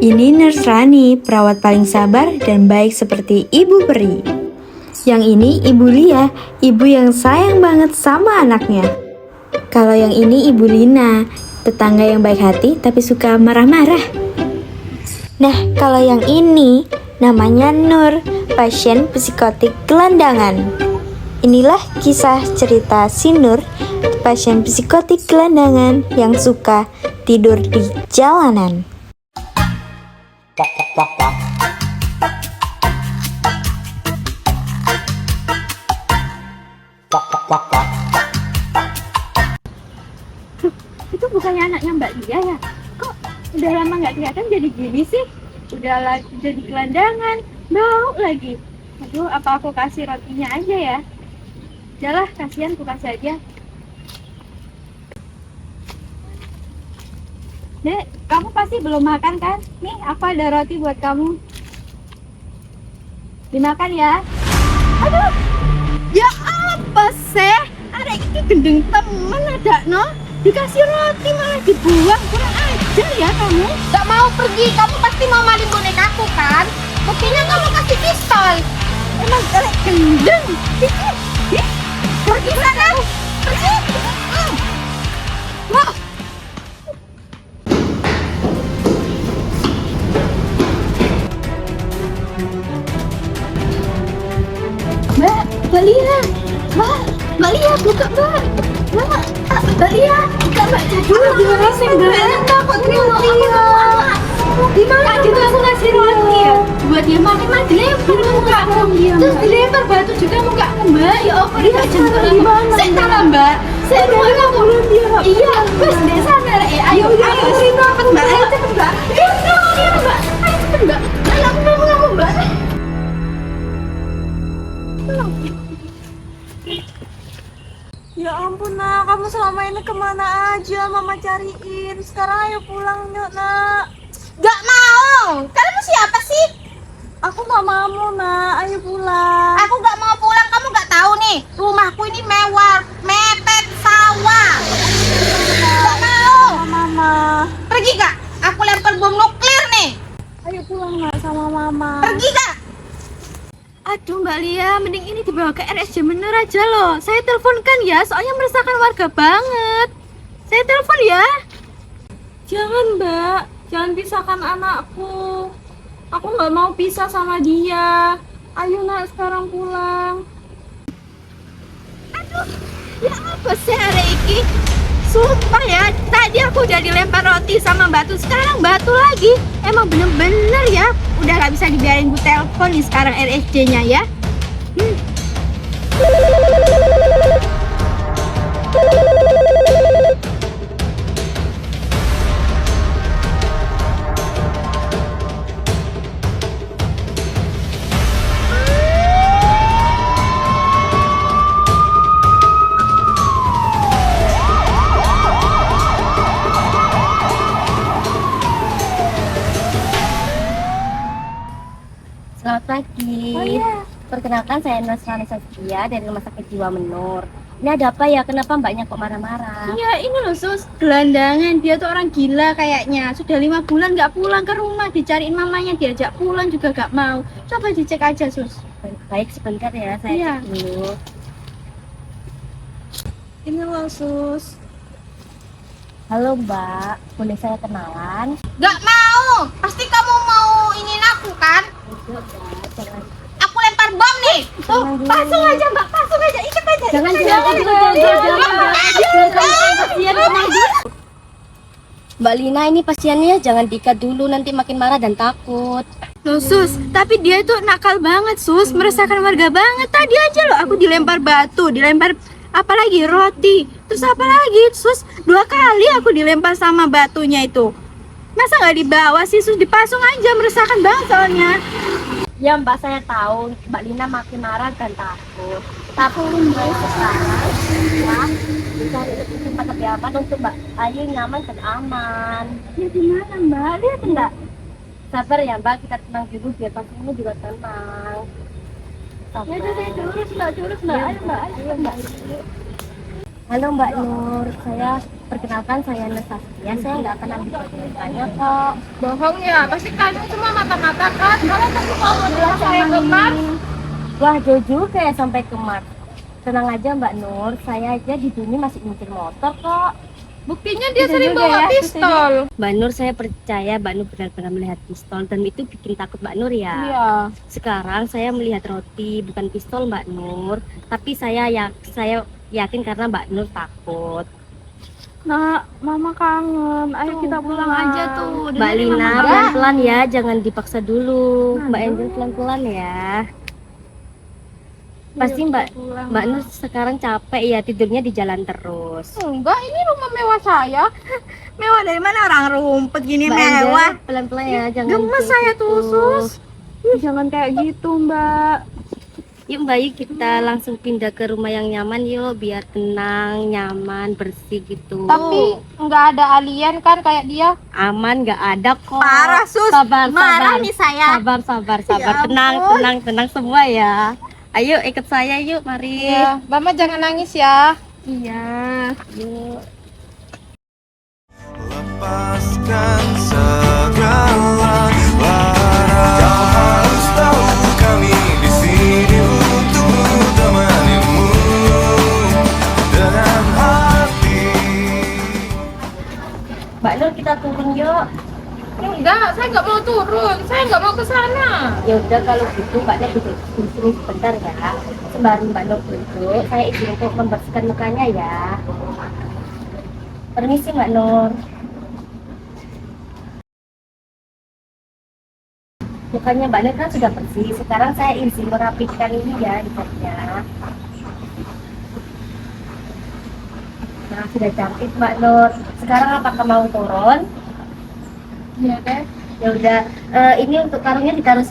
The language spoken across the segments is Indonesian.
Ini Nurse Rani, perawat paling sabar dan baik seperti Ibu Peri. Yang ini Ibu Lia, ibu yang sayang banget sama anaknya. Kalau yang ini Ibu Lina, tetangga yang baik hati tapi suka marah-marah. Nah, kalau yang ini namanya Nur, pasien psikotik gelandangan. Inilah kisah cerita si Nur, pasien psikotik gelandangan yang suka tidur di jalanan. Itu bukannya anaknya Mbak Lia ya? Kok udah lama nggak kelihatan jadi gini sih? Udah jadi gelandangan, bau lagi. Aduh, apa aku kasih rotinya aja ya? Udahlah, kasihan aku kasih aja. Dek, kamu pasti belum makan kan? Nih, aku ada roti buat kamu. Dimakan ya. Aduh, ya apa sih? Ada ini gendeng temen ada no? Dikasih roti malah dibuang, kurang ajar ya kamu. Gak mau pergi, kamu pasti mau maling bonekaku kan? Buktinya kamu kasih pistol. Emang kalian gendeng. Pergi sana, pergi. Wah. Mbak Lia, Mbak Lia, buka Mbak. Mbak Lia, buka Mbak. Jadul, gimana sih Mbak? Takut Lia. Gimana kita langsung ngasih roti ya? Buat dia makan mah dilempar mukamu. Terus dilempar batu juga mukamu Mbak. Ya Allah, dia jempol gimana? Saya tahu Mbak. Saya mau kamu dia. Iya, bos di sana. Ayo, sini cepet Mbak. Ayo cepet Mbak. Iya Mbak. Ayo cepet Mbak. Ayo aku mau kamu Mbak. Ya ampun nak, kamu selama ini kemana aja mama cariin. Sekarang ayo pulang yuk nak. Gak mau. Kamu siapa sih? Aku gak mau nak, ayo pulang. Aku gak mau pulang, kamu gak tahu nih. Rumahku ini mewah, mepet sawah. Gak mau. Mama, Pergi gak? Aku lempar bom nuklir nih. ayo pulang nak sama mama. Pergi gak? Aduh Mbak Lia, mending ini dibawa ke RSJ bener aja loh. Saya teleponkan ya, soalnya meresahkan warga banget. Saya telepon ya. Jangan mbak, jangan pisahkan anakku. Aku gak mau pisah sama dia. Ayo nak sekarang pulang. Ya apa sih hari ini? Sumpah ya, tadi aku udah dilempar roti sama batu, sekarang batu lagi. Emang bener-bener ya, udah gak bisa dibiarin gue telepon nih sekarang RSJ-nya ya. Selamat pagi. Oh iya. Perkenalkan saya Nurse Rani Saskia dari Rumah Sakit Jiwa Menur. Ini ada apa ya? Kenapa mbaknya kok marah-marah? Iya ini loh sus, gelandangan, dia tuh orang gila kayaknya. Sudah 5 bulan gak pulang ke rumah, dicariin mamanya, diajak pulang juga gak mau. Coba dicek aja sus. Baik, sebentar ya, saya Iya. cek dulu. Ini loh sus. Halo mbak, boleh saya kenalan? Gak mau. Pasti kamu mau ingin aku kan? Enggak mbak, jangan. Aku lempar bom nih. Tuh, pasung aja mbak, pasung aja, ikat aja. Jangan, ikat jangan, aja. jangan. Mbak Lina, ini pasiennya jangan diikat dulu, nanti makin marah dan takut. Loh sus, tapi dia itu nakal banget sus, meresahkan warga banget. Tadi aja loh aku dilempar batu, dilempar apalagi roti, terus apa lagi sus, 2 kali aku dilempar sama batunya itu. Masa nggak dibawa sih sus, dipasung aja, meresahkan banget soalnya. Ya mbak, saya tahu Mbak Lina makin marah dan takut. Tapi mulai sekarang ya, dicari tempat lebih aman untuk Mbak Ayu nyaman dan aman. Ya gimana mbak, lihat enggak? Sabar ya mbak, kita tenang dulu biar pasiennya juga tenang. Ya udah saya curus mbak, ayo mbak, ayo mbak. Halo Mbak Nur, perkenalkan saya Nesastia. Saya nggak akan ambil bonekanya kok. Bohong ya, pasti kalian semua mata-mata kan? Kalian pasti mau bilang saya gemar. Wah, jauh juga ya sampai ke Mars. Tenang aja Mbak Nur, saya aja di sini masih nyetir motor kok. Buktinya dia Bisa sering juga bawa ya, pistol. Mbak Nur, saya percaya Mbak Nur benar-benar melihat pistol dan itu bikin takut Mbak Nur ya. Iya. Sekarang saya melihat roti bukan pistol Mbak Nur, tapi saya yakin karena Mbak Nur takut. Nah, Mama kangen. Ayo kita pulang aja tuh. Mbak Lina, pelan-pelan ya, jangan dipaksa dulu. Mbak Angel pelan-pelan ya. Pasti Mbak Nur sekarang capek ya, tidurnya di jalan terus. Enggak, ini rumah mewah saya. Mewah dari mana, orang rumput gini Mbak Angel, mewah. pelan-pelan ya, jangan Gemes kayak saya gitu. tuh, Sus. Jangan kayak gitu, Mbak. Yuk Mbak, yuk kita langsung pindah ke rumah yang nyaman yuk, biar tenang, nyaman, bersih gitu. Tapi nggak ada alien kan kayak dia. Aman, nggak ada kok. Parah, Sus. Sabar, Marah sabar. nih saya. Sabar. Ya Tenang, ampun. tenang semua ya. Ayo ikut saya yuk, mari. Iya, Mama jangan nangis ya. Iya. Yuk. Lepaskan segala lara. Kau harus tahu kami di sini untukmu, temanimu dengan hati. Mbak Nur, kita turun yuk. Enggak, saya nggak mau turun. Saya nggak mau ke sana. Ya udah kalau gitu Mbak Nur duduk di sini sebentar ya. Sembari Mbak Nur duduk, saya izin untuk membersihkan mukanya ya. Permisi Mbak Nur. Mukanya Mbak Nur kan sudah bersih. Sekarang saya izin merapikan ini ya catnya. Nah, sudah cantik Mbak Nur. Sekarang apakah mau turun? Iya deh. Ya udah, ini untuk karungnya ditaruh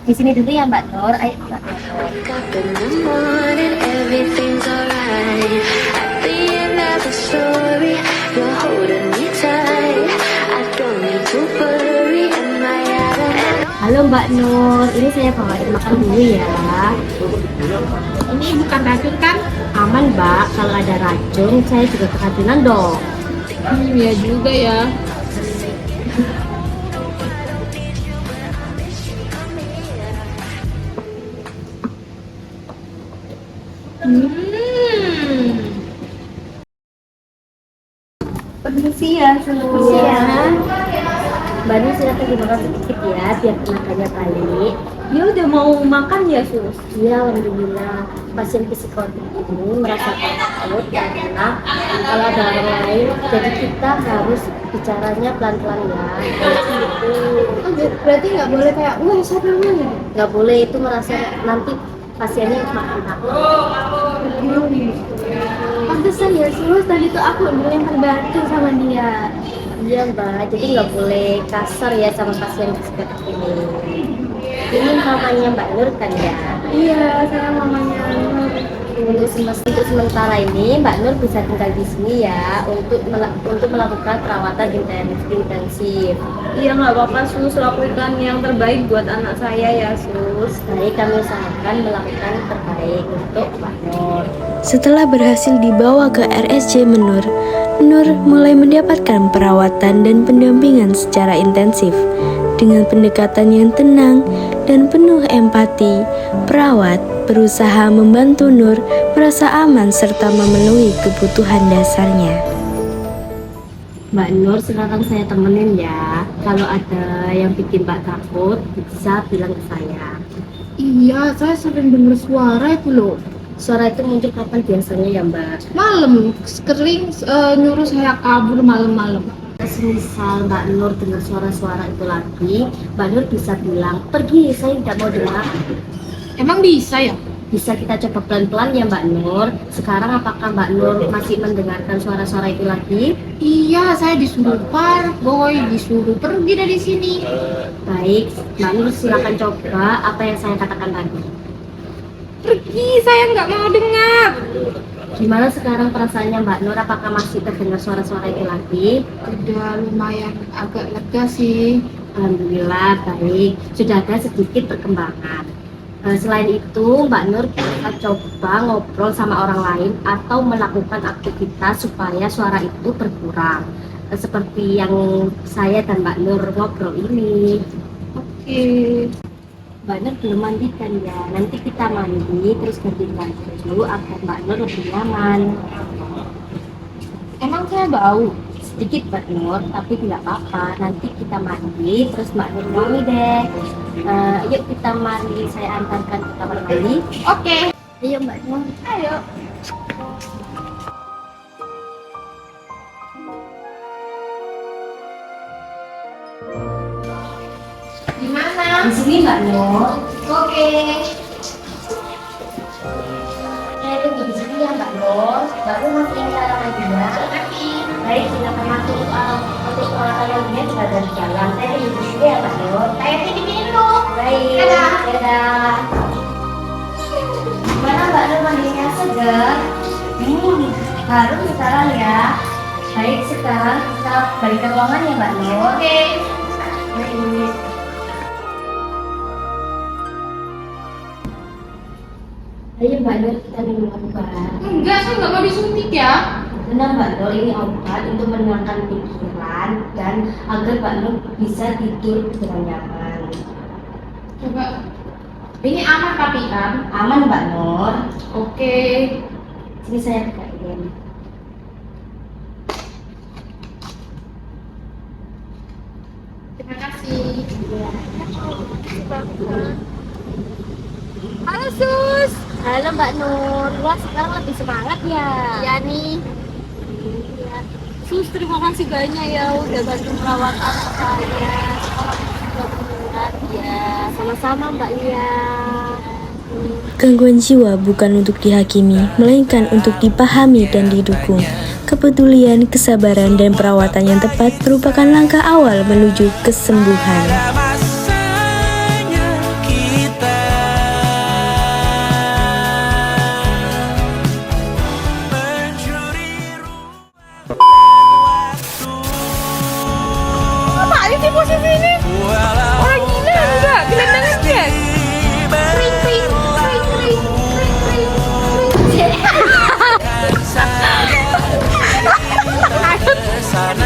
di sini dulu ya Mbak Nur. Ayo Mbak Nur. Wake up in the morning, everything's alright. At the end of the story, you're holding me tight. I don't need to worry, am I out of Halo Mbak Nur, ini saya bawain makan dulu ya. Ini bukan racun kan? Aman Mbak, kalau ada racun saya juga keracunan dong. Iya juga ya. Permisi ya semuanya. Mbak Nur silakan dimakan sedikit ya, biar tenaganya balik. Dia udah mau makan ya, Sus? Ya, alhamdulillah. Pasien psikotik ini merasa takut karena kalau ada orang lain, jadi kita harus bicaranya pelan-pelan ya. Gitu. Berarti nggak boleh kayak, wah siapa namanya? Nggak boleh, itu merasa nanti pasiennya makin takut. Pantesan ya, Sus. Tadi tuh aku dilempar batu sama dia. Iya Mbak, jadi nggak boleh kasar ya sama pasien psikotik ini. Ini mamanya Mbak Nur kan ya? Iya, saya mamanya. Untuk sementara ini Mbak Nur bisa tinggal di sini ya untuk melakukan perawatan intensif. Iya nggak apa-apa, Sus. Lakukan yang terbaik buat anak saya ya, Sus. Baik, kami usahakan melakukan yang terbaik untuk Mbak Nur. Setelah berhasil dibawa ke RSJ Menur, Nur mulai mendapatkan perawatan dan pendampingan secara intensif. Dengan pendekatan yang tenang dan penuh empati, perawat berusaha membantu Nur merasa aman serta memenuhi kebutuhan dasarnya. Mbak Nur, sekarang saya temenin ya. Kalau ada yang bikin Mbak takut, bisa bilang ke saya. Iya, saya sering dengar suara itu loh. Suara itu muncul kapan biasanya ya Mbak? Malam, sering nyuruh saya kabur malam-malam. Semisal Mbak Nur dengar suara-suara itu lagi, Mbak Nur bisa bilang, pergi, saya tidak mau dengar. Emang bisa ya? Bisa kita coba pelan-pelan ya Mbak Nur. Sekarang apakah Mbak Nur masih mendengarkan suara-suara itu lagi? Iya, saya disuruh boy, disuruh pergi dari sini. Baik, Mbak Nur silakan coba apa yang saya katakan tadi. Pergi, saya nggak mau dengar. Gimana sekarang perasaannya Mbak Nur? Apakah masih terdengar suara-suara itu lagi? Udah lumayan agak lega sih. Alhamdulillah baik. Sudah ada sedikit perkembangan. Selain itu, Mbak Nur bisa coba ngobrol sama orang lain atau melakukan aktivitas supaya suara itu berkurang. Seperti yang saya dan Mbak Nur ngobrol ini. Oke. Mbak Nur belum mandi kan ya? Nanti kita mandi terus ganti baju agar Mbak Nur lebih nyaman. Emang saya bau sedikit Mbak Nur, tapi tidak apa-apa. Nanti kita mandi terus Mbak Nur wangi deh. Yuk kita mandi, saya antarkan ke kamar mandi. Oke. Ayo Mbak Nur. Ayo. Gimana? Di sini Mbak Nur. Oke. Saya tunggu di sini ya Mbak Nur. Mbak Nur masih ingin cara lagi ya? Baik, silakan masuk untuk peralatan lainnya sudah dari jalan. Saya tunggu di sini ya Mbak Nur. Saya titip dulu. Baik, Dadah. dadah. Gimana Mbak Nur mandinya segar? Harum sekarang ya. Baik, sekarang kita balik ke ruangan ya Mbak Nur. Oke. Baik. Ayo Mbak Nur, kita minum obat. Enggak, saya nggak mau disuntik ya. Tenang Mbak Nur, ini obat untuk menenangkan pikiran dan agar Mbak Nur bisa tidur dengan nyaman. Coba. Ini aman tapi kan? Aman Mbak Nur. Oke. Sini saya bukain. Terima kasih. Halo Sus. Halo Mbak Nur, wah sekarang lebih semangat ya. Ya nih. Sus, terima kasih banyak ya udah bantu merawat anak saya. Sekolah juga berat ya. Sama-sama Mbak Lia. Gangguan jiwa bukan untuk dihakimi, melainkan untuk dipahami dan didukung. Kepedulian, kesabaran, dan perawatan yang tepat merupakan langkah awal menuju kesembuhan. Pada masanya kita mencuri ruang waktu. Apaan sih posisi ini? Orang gila enggak? Gelandangan dia. Kring, kring, kring, kring, kring, kring, kring. Sana